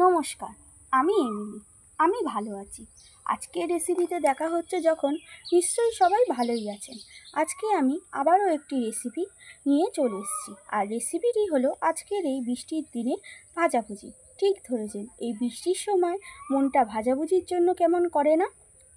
নমস্কার, আমি এমিলি। আমি ভালো আছি। আজকের রেসিপিতে দেখা হচ্ছে যখন, নিশ্চয়ই সবাই ভালোই আছেন। আজকে আমি আবারও একটি রেসিপি নিয়ে চলে এসেছি। আর রেসিপিটি হলো আজকের এই বৃষ্টির দিনে ভাজাভুজি। ঠিক ধরেছেন, এই বৃষ্টির সময় মনটা ভাজাভুজির জন্য কেমন করে না?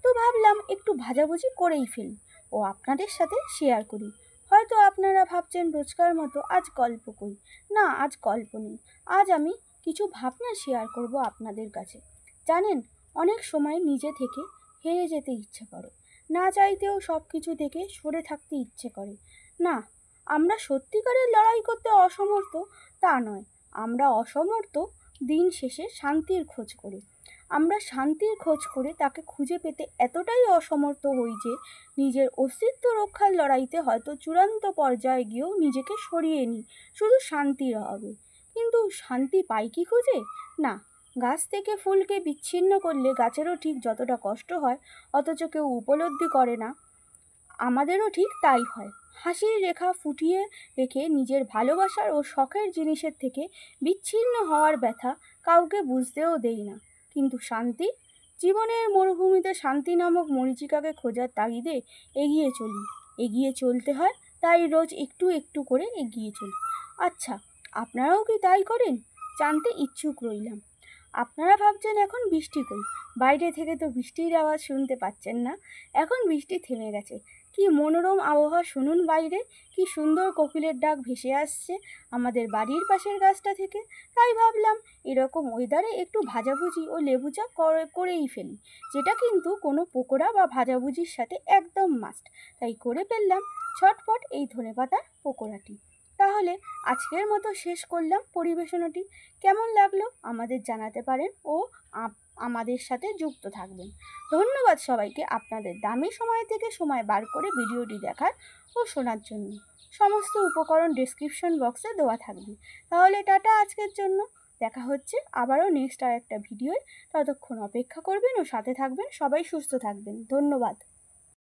তো ভাবলাম একটু ভাজাভুজি করেই ফেলি ও আপনাদের সাথে শেয়ার করি। হয়তো আপনারা ভাবছেন রোজকার মতো আজ গল্প করি। না, আজ গল্প নেই। আজ আমি কিছু ভাবনা শেয়ার করব আপনাদের কাছে। জানেন, অনেক সময় নিজে থেকে হেরে যেতে ইচ্ছে করে, না চাইতেও সব কিছু থেকে সরে থাকতে ইচ্ছে করে। না, আমরা সত্যিকারের লড়াই করতে অসমর্থ তা নয়। আমরা অসমর্থ দিন শেষে শান্তির খোঁজ করি। আমরা শান্তির খোঁজ করে তাকে খুঁজে পেতে এতটাই অসমর্থ হই যে নিজের অস্তিত্ব রক্ষার লড়াইতে হয়তো চূড়ান্ত পর্যায়ে গিয়েও নিজেকে সরিয়ে নিই শুধু শান্তির হবে। কিন্তু শান্তি পাই কি খুঁজে? না। গাছ থেকে ফুলকে বিচ্ছিন্ন করলে গাছেরও ঠিক যতটা কষ্ট হয়, অথচ কেউ উপলব্ধি করে না, আমাদেরও ঠিক তাই হয়। হাসির রেখা ফুটিয়ে রেখে নিজের ভালোবাসার ও শখের জিনিসের থেকে বিচ্ছিন্ন হওয়ার ব্যথা কাউকে বুঝতেও দেই না। কিন্তু শান্তি, জীবনের মরুভূমিতে শান্তি নামক মরীচিকাকে খোঁজার তাগিদে এগিয়ে চলি। এগিয়ে চলতে হয়, তাই রোজ একটু একটু করে এগিয়ে চলি। আচ্ছা, আপনারাও কি তাই করেন? জানতে ইচ্ছুক রইলাম। আপনারা ভাবছেন এখন বৃষ্টি কই? বাইরে থেকে তো বৃষ্টির আওয়াজ শুনতে পাচ্ছেন না। এখন বৃষ্টি থেমে গেছে। কি মনোরম আবহাওয়া শুনুন বাইরে, কি সুন্দর কোকিলের ডাক ভেসে আসছে আমাদের বাড়ির পাশের গাছটা থেকে। তাই ভাবলাম এরকম ওয়েদারে একটু ভাজাভুজি ও লেবু চা করেই ফেলি, যেটা কিন্তু কোনো পকোড়া বা ভাজাভুজির সাথে একদম মাস্ট। তাই করে ফেললাম ছটফট এই ধনেপাতার পকোড়াটি। তাহলে আজকের মতো শেষ করলাম পরিবেশনাটি। কেমন লাগলো আমাদের জানাতে পারেন ও আমাদের সাথে যুক্ত থাকবেন। ধন্যবাদ সবাইকে আপনাদের দামি সময় থেকে সময় বার করে ভিডিওটি দেখার ও শোনার জন্য। সমস্ত উপকরণ ডেসক্রিপশন বক্সে দেওয়া থাকবে। তাহলে টাটা আজকের জন্য। দেখা হচ্ছে আবারও নেক্সট আর একটা ভিডিওয়। ততক্ষণ অপেক্ষা করবেন ও সাথে থাকবেন। সবাই সুস্থ থাকবেন। ধন্যবাদ।